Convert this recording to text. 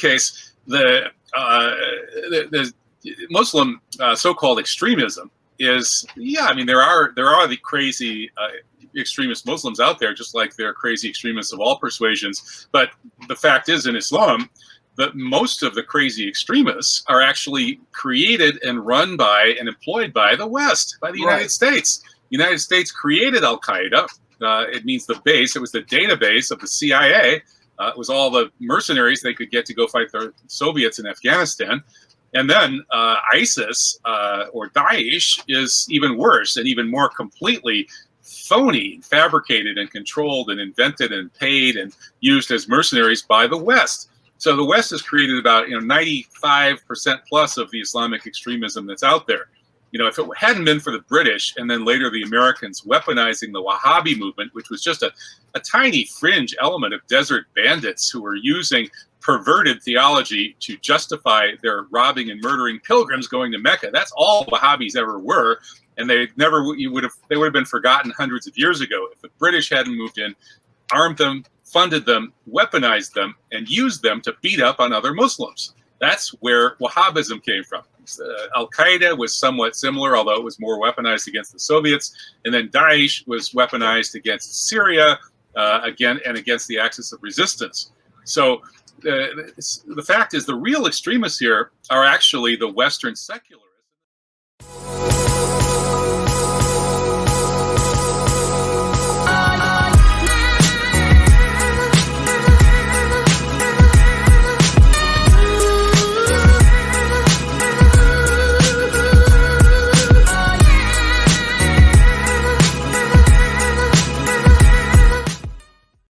case, the Muslim so-called extremism is, yeah, I mean, there are the crazy extremist Muslims out there, just like there are crazy extremists of all persuasions. But the fact is, in Islam, that most of the crazy extremists are actually created and run by and employed by the West, by the United States. The United States created Al-Qaeda. It means the base. It was the database of the CIA. It was all the mercenaries they could get to go fight the Soviets in Afghanistan. And then ISIS or Daesh is even worse and even more completely phony, fabricated and controlled and invented and paid and used as mercenaries by the West. So the West has created about 95% plus of the Islamic extremism that's out there. If it hadn't been for the British and then later the Americans weaponizing the Wahhabi movement, which was just a tiny fringe element of desert bandits who were using perverted theology to justify their robbing and murdering pilgrims going to Mecca. That's all Wahhabis ever were, and they would have been forgotten hundreds of years ago if the British hadn't moved in, armed them, funded them, weaponized them, and used them to beat up on other Muslims. That's where Wahhabism came from. Al-Qaeda was somewhat similar, although it was more weaponized against the Soviets. And then Daesh was weaponized against Syria, against the axis of resistance. So the fact is, the real extremists here are actually the Western secular.